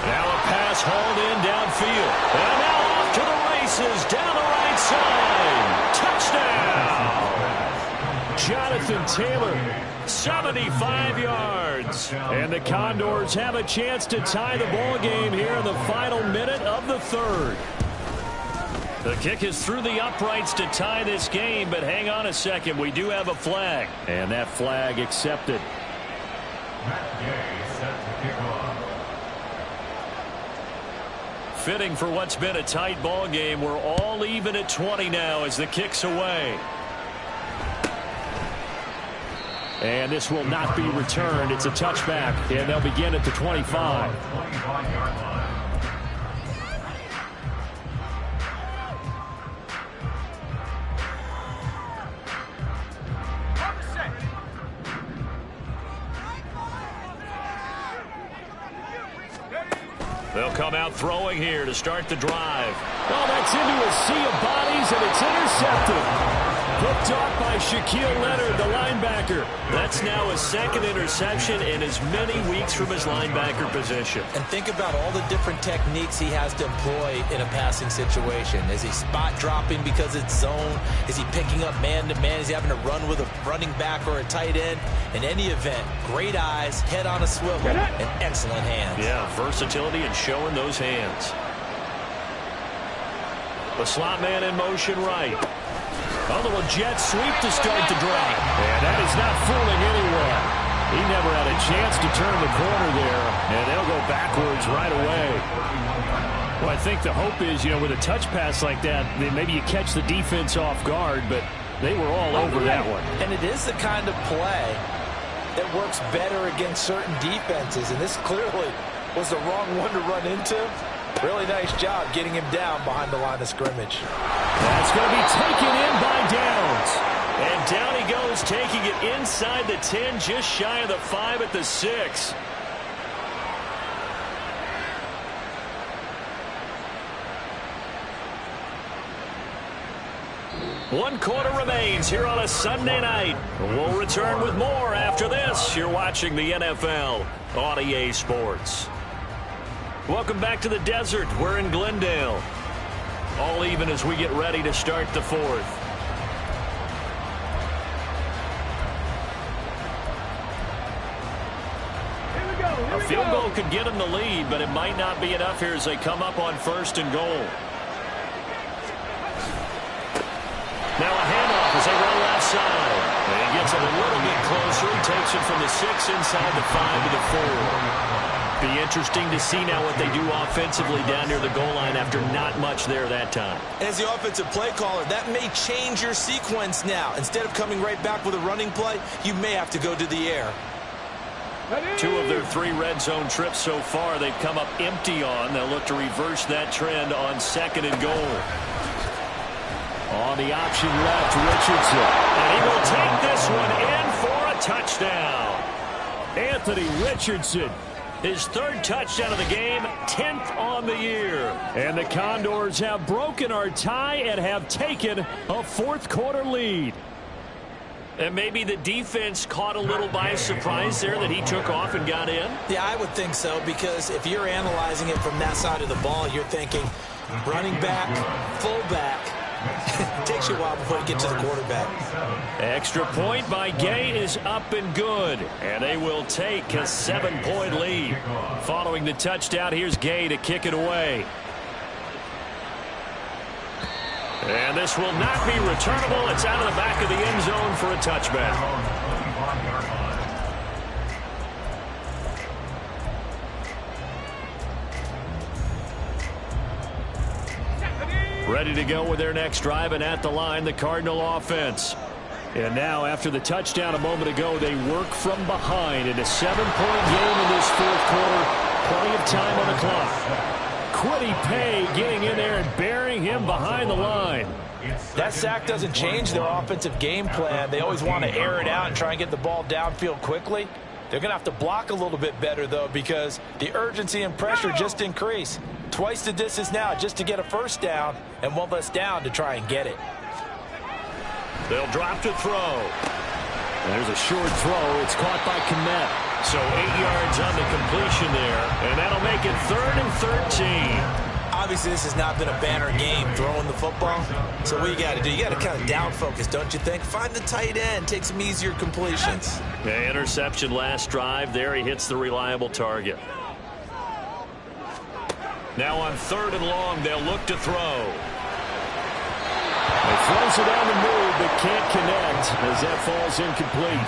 Now a pass hauled in downfield. And now off to the races down the right side. Touchdown! Jonathan Taylor, 75 yards. And the Condors have a chance to tie the ball game here in the final minute of the third. The kick is through the uprights to tie this game, but hang on a second. We do have a flag. And that flag accepted. Fitting for what's been a tight ball game. We're all even at 20 now as the kick's away. And this will not be returned. It's a touchback, and they'll begin at the 25. They'll come out throwing here to start the drive. Oh, that's into a sea of bodies, and it's intercepted. Picked off by Shaquille Leonard, the linebacker. That's now his second interception in as many weeks from his linebacker position. And think about all the different techniques he has to employ in a passing situation. Is he spot dropping because it's zone? Is he picking up man-to-man? Is he having to run with a running back or a tight end? In any event, great eyes, head on a swivel, and excellent hands. Yeah, versatility and showing those hands. The slot man in motion right. A little jet sweep to start the drive. And that is not fooling anyone. He never had a chance to turn the corner there, and they'll go backwards right away. Well, I think the hope is, with a touch pass like that, maybe you catch the defense off guard, but they were all over that one. And it is the kind of play that works better against certain defenses, and this clearly was the wrong one to run into. Really nice job getting him down behind the line of scrimmage. That's going to be taken in by Downs. And down he goes, taking it inside the 10, just shy of the 5 at the 6. One quarter remains here on a Sunday night. We'll return with more after this. You're watching the NFL on EA Sports. Welcome back to the desert. We're in Glendale. All even as we get ready to start the fourth. A field goal could get them the lead, but it might not be enough here as they come up on 1st and goal. Now a handoff as they run left side. And he gets it a little bit closer. He takes it from the 6 inside the 5 to the 4. Be interesting to see now what they do offensively down near the goal line after not much there that time. As the offensive play caller, that may change your sequence now. Instead of coming right back with a running play, you may have to go to the air. 2 of their 3 red zone trips so far they've come up empty on. They'll look to reverse that trend on 2nd and goal. On the option left, Richardson. And he will take this one in for a touchdown. Anthony Richardson. His 3rd touchdown of the game, 10th on the year. And the Condors have broken our tie and have taken a 4th quarter lead. And maybe the defense caught a little by surprise there that he took off and got in? Yeah, I would think so, because if you're analyzing it from that side of the ball, you're thinking running back, fullback. It takes you a while before you get to the quarterback. Extra point by Gay is up and good. And they will take a 7-point lead. Following the touchdown, here's Gay to kick it away. And this will not be returnable. It's out of the back of the end zone for a touchback. Ready to go with their next drive, and at the line, the Cardinal offense. And now, after the touchdown a moment ago, they work from behind in a 7-point game in this 4th quarter. Plenty of time on the clock. Quiddy Pay getting in there and burying him behind the line. That sack doesn't change their offensive game plan. They always want to air it out and try and get the ball downfield quickly. They're going to have to block a little bit better, though, because the urgency and pressure just increase. Twice the distance now just to get a first down, and one less down to try and get it. They'll drop to throw. There's a short throw. It's caught by Kmet. So 8 yards on the completion there, and that'll make it 3rd and 13. Obviously, this has not been a banner game throwing the football. So what you got to do, you got to kind of down focus, don't you think? Find the tight end, take some easier completions. Yeah, interception last drive. There he hits the reliable target. Now on 3rd and long, they'll look to throw. He throws it on the move, but can't connect as that falls incomplete.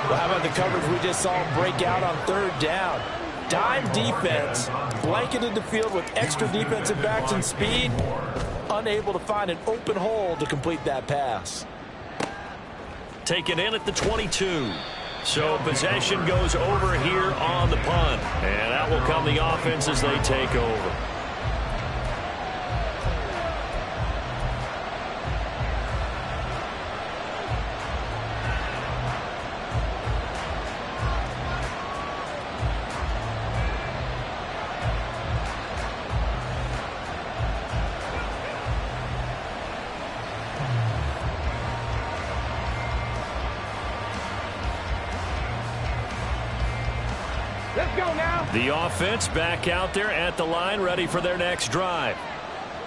Well, how about the coverage we just saw break out on 3rd down? Dime defense, blanketed the field with extra defensive backs and speed, unable to find an open hole to complete that pass. Taken in at the 22. So possession goes over here on the punt. And that will come the offense as they take over. Let's go now. The offense back out there at the line, ready for their next drive.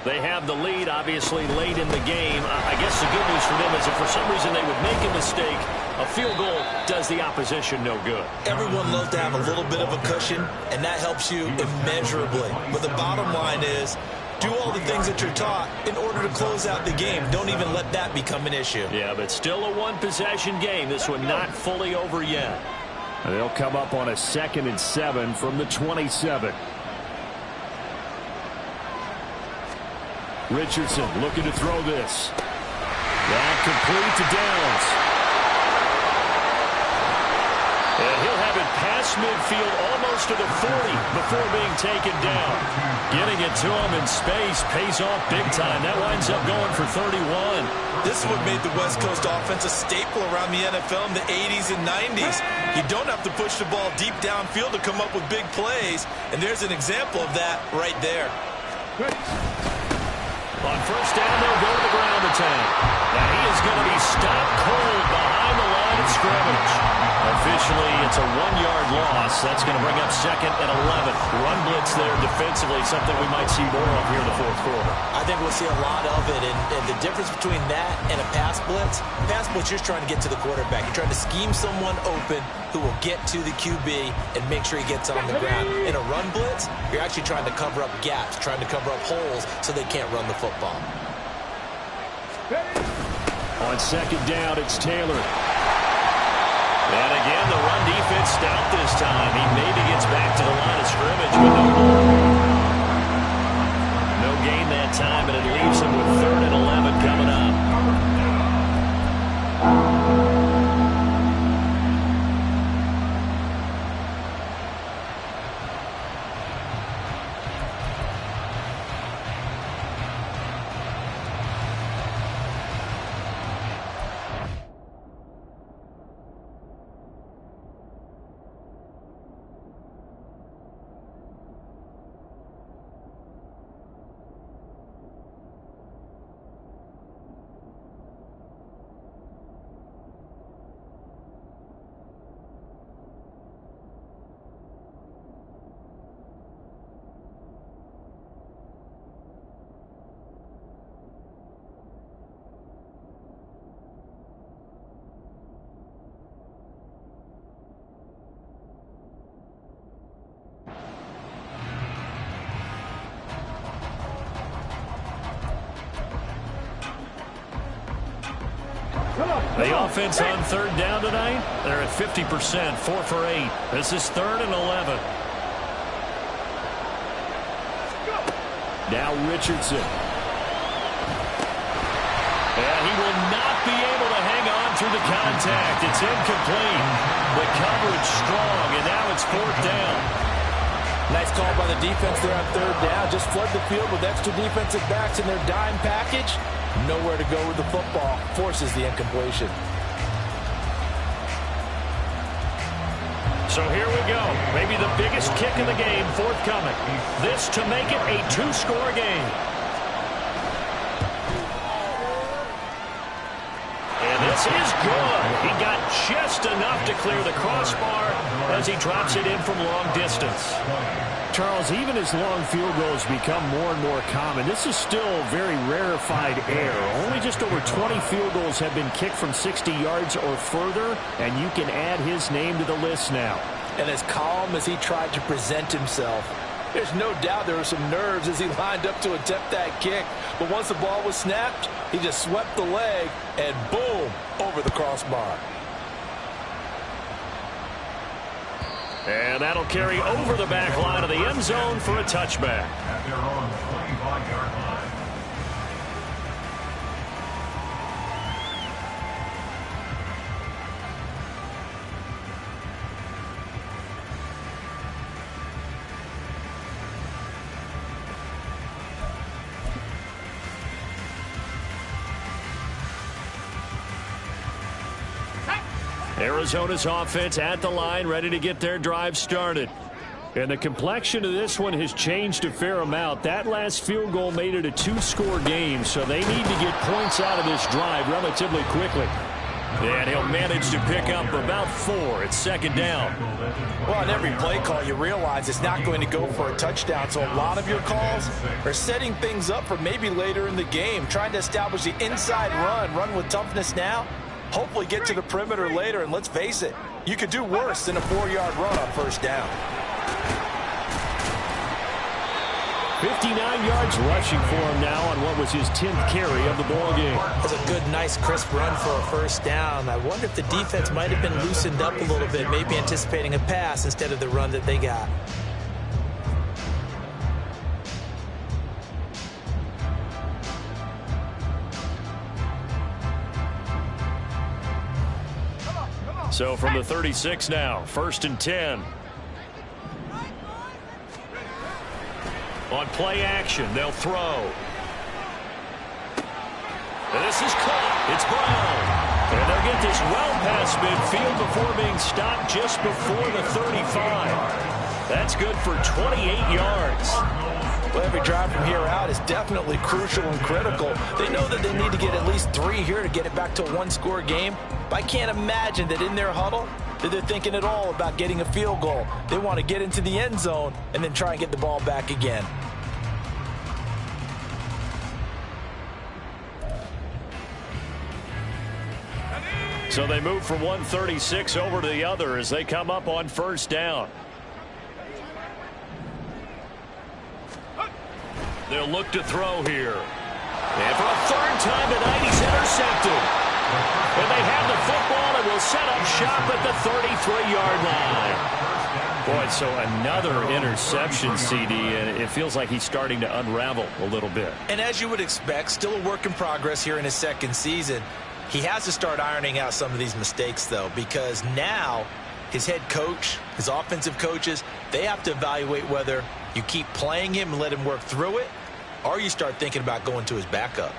They have the lead, obviously, late in the game. I guess the good news for them is if for some reason they would make a mistake, a field goal does the opposition no good. Everyone loves to have a little bit of a cushion, and that helps you immeasurably. But the bottom line is, do all the things that you're taught in order to close out the game. Don't even let that become an issue. Yeah, but still a one-possession game. This one not fully over yet. They'll come up on a 2nd and 7 from the 27. Richardson looking to throw this. That complete to Downs. And he'll have it past midfield almost to the 40 before being taken down. Getting it to him in space pays off big time. That winds up going for 31. This is what made the West Coast offense a staple around the NFL in the 80s and 90s. You don't have to push the ball deep downfield to come up with big plays, and there's an example of that right there. On 1st down, they'll go to the ground attack. Now he is going to be stopped cold behind the line of scrimmage. Officially, it's a 1-yard loss. That's going to bring up 2nd and 11. Run blitz there defensively, something we might see more of here in the 4th quarter. I think we'll see a lot of it, and the difference between that and a pass blitz, you're trying to get to the quarterback. You're trying to scheme someone open who will get to the QB and make sure he gets on the ground. In a run blitz, you're actually trying to cover up gaps, trying to cover up holes so they can't run the football. On 2nd down, it's Taylor. And again, the run defense stout this time. He maybe gets back to the line of scrimmage, but no gain that time, and it leaves him with 3rd and 11 coming up. The offense on 3rd down tonight, they're at 50%, 4 for 8. This is 3rd and 11. Now Richardson. And he will not be able to hang on through the contact. It's incomplete. The coverage strong, and now it's 4th down. Nice call by the defense there on 3rd down. Just flood the field with extra defensive backs in their dime package. Nowhere to go with the football. Forces the incompletion. So here we go. Maybe the biggest kick of the game forthcoming. This to make it a two-score game. And this is good. He got just enough to clear the crossbar as he drops it in from long distance. Charles, even as long field goals become more and more common, this is still very rarefied air. Only just over 20 field goals have been kicked from 60 yards or further, and you can add his name to the list now. And as calm as he tried to present himself, there's no doubt there were some nerves as he lined up to attempt that kick. But once the ball was snapped, he just swept the leg and boom, over the crossbar. And that'll carry over the back line of the end zone for a touchback. At their own 25-yard line. Arizona's offense at the line, ready to get their drive started. And the complexion of this one has changed a fair amount. That last field goal made it a two-score game, so they need to get points out of this drive relatively quickly. And he'll manage to pick up about 4. It's second down. Well, on every play call, you realize it's not going to go for a touchdown, so a lot of your calls are setting things up for maybe later in the game, trying to establish the inside run with toughness now. Hopefully get to the perimeter later, and let's face it, you could do worse than a 4-yard run on first down. 59 yards rushing for him now on what was his 10th carry of the ball game. That's a good, nice, crisp run for a first down. I wonder if the defense might have been loosened up a little bit, maybe anticipating a pass instead of the run that they got. So from the 36 now, 1st and 10. On play action, they'll throw. And this is caught. It's Brown. And they'll get this well past midfield before being stopped just before the 35. That's good for 28 yards. Well, every drive from here out is definitely crucial and critical. They know that they need to get at least 3 here to get it back to a one-score game. But I can't imagine that in their huddle that they're thinking at all about getting a field goal. They want to get into the end zone and then try and get the ball back again. So they move from 136 over to the other as they come up on first down. They'll look to throw here. And for a 3rd time tonight, he's intercepted. And they have the football and will set up shop at the 33-yard line. Boy, so another interception, CD, and it feels like he's starting to unravel a little bit. And as you would expect, still a work in progress here in his 2nd season. He has to start ironing out some of these mistakes, though, because now his head coach, his offensive coaches, they have to evaluate whether you keep playing him and let him work through it, or you start thinking about going to his backup.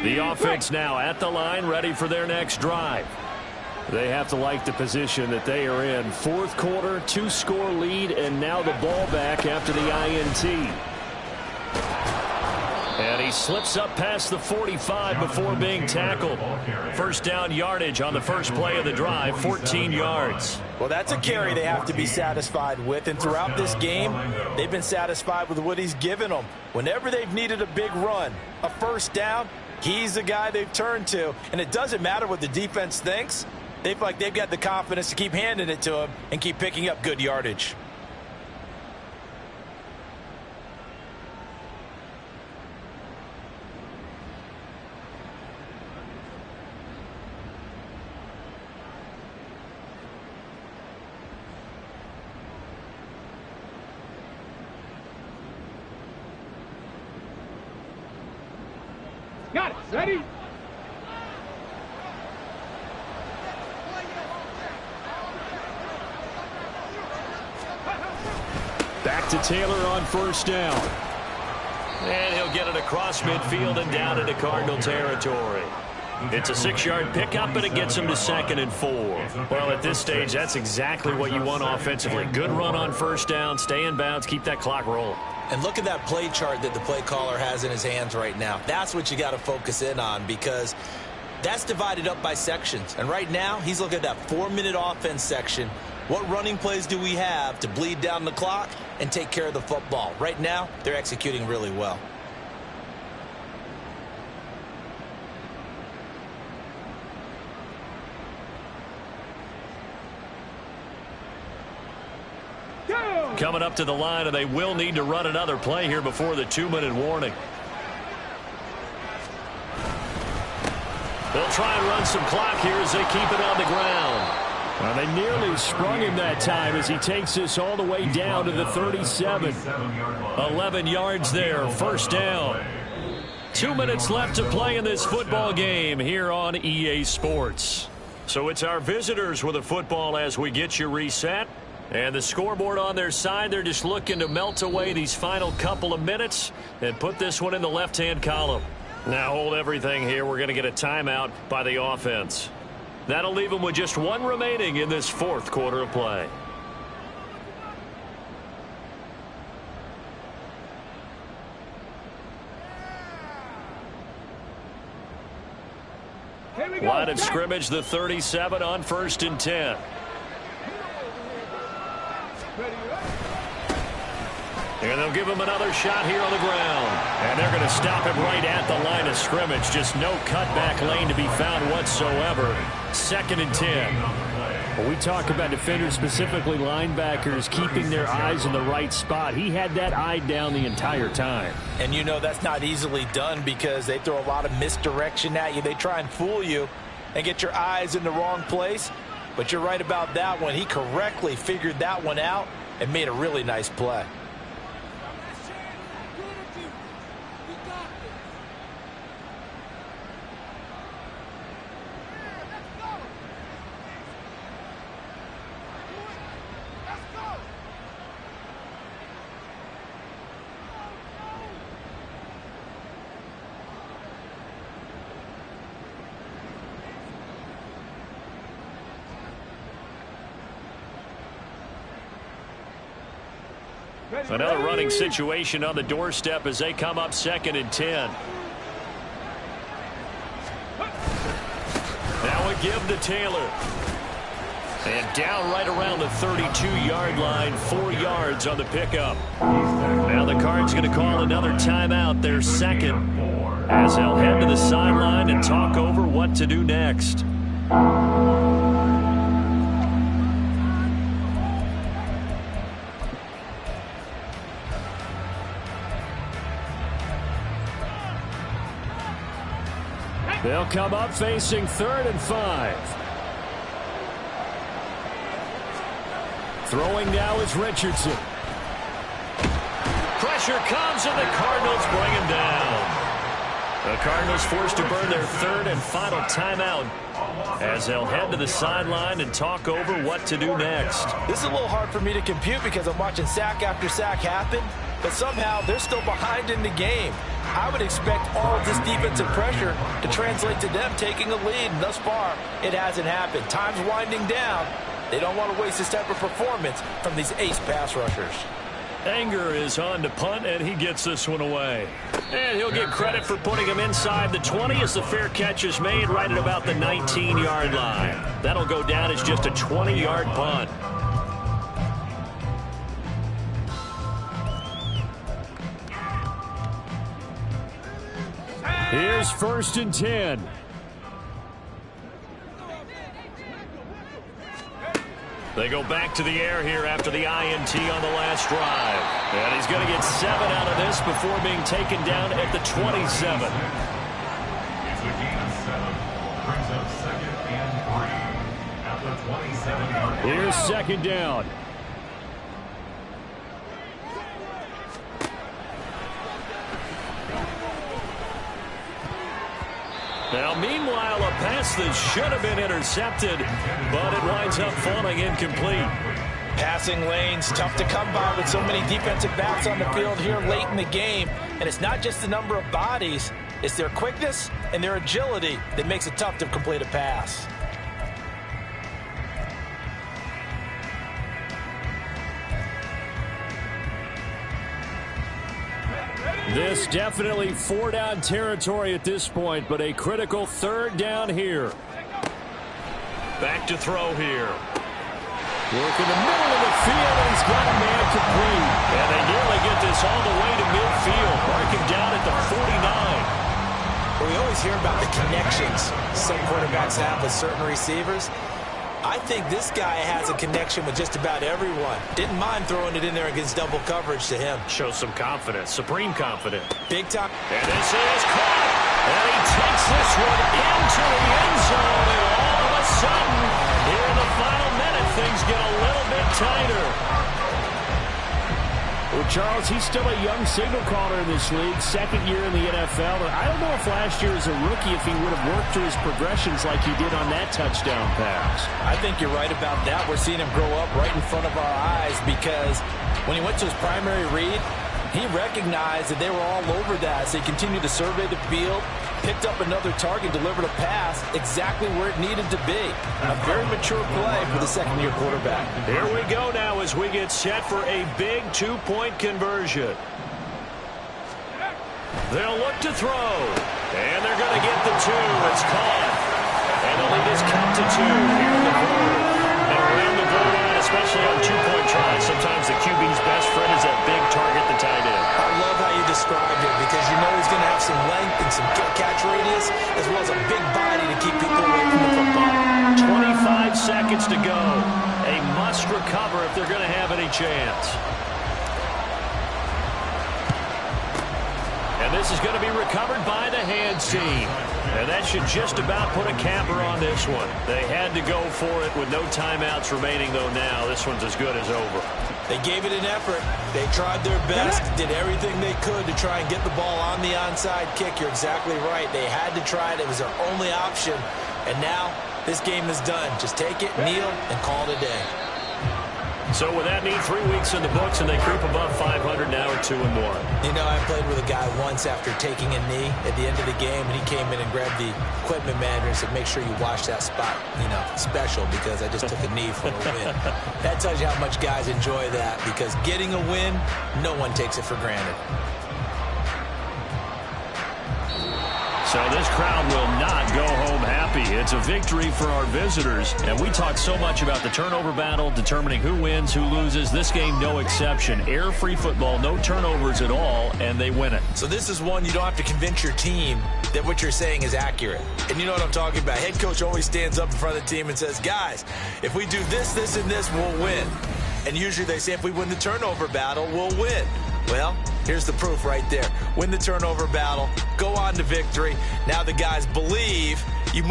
The offense now at the line, ready for their next drive. They have to like the position that they are in. 4th quarter, 2-score lead, and now the ball back after the INT. And he slips up past the 45 before being tackled. First down yardage on the first play of the drive, 14 yards. Well, that's a carry they have to be satisfied with, and throughout this game, they've been satisfied with what he's given them. Whenever they've needed a big run, a first down, he's the guy they've turned to, and it doesn't matter what the defense thinks. They feel like they've got the confidence to keep handing it to him and keep picking up good yardage. Ready? Back to Taylor on first down. And he'll get it across midfield and down into Cardinal territory. It's a 6-yard pickup, and it gets him to 2nd and 4. Well, at this stage, that's exactly what you want offensively. Good run on first down, stay in bounds, keep that clock rolling. And look at that play chart that the play caller has in his hands right now. That's what you got to focus in on, because that's divided up by sections. And right now, he's looking at that 4-minute offense section. What running plays do we have to bleed down the clock and take care of the football? Right now, they're executing really well. Coming up to the line, and they will need to run another play here before the 2-minute warning. They'll try and run some clock here as they keep it on the ground. Well, they nearly sprung him that time as he takes this all the way down to the 37. 11 yards there, first down. 2 minutes left to play in this football game here on EA Sports. So it's our visitors with the football as we get you reset. And the scoreboard on their side, they're just looking to melt away these final couple of minutes and put this one in the left-hand column. Now hold everything here. We're going to get a timeout by the offense. That'll leave them with just one remaining in this fourth quarter of play. Line of scrimmage, the 37 on 1st and 10. And they'll give him another shot here on the ground. And they're going to stop him right at the line of scrimmage. Just no cutback lane to be found whatsoever. 2nd and 10. Well, we talk about defenders, specifically linebackers, keeping their eyes in the right spot. He had that eye down the entire time. And you know that's not easily done because they throw a lot of misdirection at you. They try and fool you and get your eyes in the wrong place. But you're right about that one. He correctly figured that one out and made a really nice play. Another running situation on the doorstep as they come up 2nd and 10. Now a give to Taylor. And down right around the 32-yard line, 4 yards on the pickup. Now the Cards going to call another timeout, their second, as they'll head to the sideline and talk over what to do next. They'll come up facing 3rd and 5. Throwing now is Richardson. Pressure comes, and the Cardinals bring him down. The Cardinals forced to burn their 3rd and final timeout as they'll head to the sideline and talk over what to do next. This is a little hard for me to compute because I'm watching sack after sack happen, but somehow they're still behind in the game. I would expect all of this defensive pressure to translate to them taking a lead, and thus far, it hasn't happened. Time's winding down. They don't want to waste this type of performance from these ace pass rushers. Anger is on to punt, and he gets this one away. And he'll get credit for putting him inside the 20 as the fair catch is made right at about the 19-yard line. That'll go down as just a 20-yard punt. Here's 1st and 10. They go back to the air here after the INT on the last drive. And he's going to get 7 out of this before being taken down at the 27. It's a gain of 7. Brings up 2nd and 3 at the 27-yard line. Here's 2nd down. Now, meanwhile, a pass that should have been intercepted, but it winds up falling incomplete. Passing lanes, tough to come by with so many defensive backs on the field here late in the game. And it's not just the number of bodies, it's their quickness and their agility that makes it tough to complete a pass. This definitely 4-down territory at this point, but a critical 3rd down here. Back to throw here. Work in the middle of the field, and he's got a man complete. And they nearly get this all the way to midfield. Marking down at the 49. Well, we always hear about the connections some quarterbacks have with certain receivers. I think this guy has a connection with just about everyone. Didn't mind throwing it in there against double coverage to him. Shows some confidence, supreme confidence. Big time. And this is caught. And he takes this one into the end zone. And all of a sudden, here in the final minute, things get a little bit tighter. Well, Charles, he's still a young signal caller in this league, 2nd year in the NFL. I don't know if last year as a rookie, if he would have worked through his progressions like he did on that touchdown pass. I think you're right about that. We're seeing him grow up right in front of our eyes because when he went to his primary read, he recognized that they were all over that. So he continued to survey the field, picked up another target, delivered a pass exactly where it needed to be. A very mature play for the 2nd-year quarterback. Here we go now as we get set for a big 2-point conversion. They'll look to throw. And they're going to get the 2. It's caught. And the lead is cut to 2 here in the 4th. And around the goal line, especially on 2-point tries, sometimes the QB's best friend is that big target, the tight end. I love how you described it because you know he's going to have some length and some catch radius as well as a big body to keep people away from the football. 25 seconds to go. A must recover if they're going to have any chance. And this is going to be recovered by the hands team. And that should just about put a capper on this one. They had to go for it with no timeouts remaining, though now this one's as good as over. They gave it an effort. They tried their best, did everything they could to try and get the ball on the onside kick. You're exactly right. They had to try it. It was their only option. And now this game is done. Just take it, kneel, and call it a day. So with that neat 3 weeks in the books, and they creep above 500 now at 2-1. You know, I played with a guy once after taking a knee at the end of the game, and he came in and grabbed the equipment manager and said, make sure you wash that spot, you know, special, because I just took a knee for a win. That tells you how much guys enjoy that, because getting a win, no one takes it for granted. So this crowd will not go home happy. It's a victory for our visitors. And we talk so much about the turnover battle, determining who wins, who loses. This game, no exception. Air-free football, no turnovers at all, and they win it. So this is one you don't have to convince your team that what you're saying is accurate. And you know what I'm talking about. Head coach always stands up in front of the team and says, guys, if we do this, this, and this, we'll win. And usually they say if we win the turnover battle, we'll win. Well, here's the proof right there. Win the turnover battle, go on to victory. Now the guys believe you move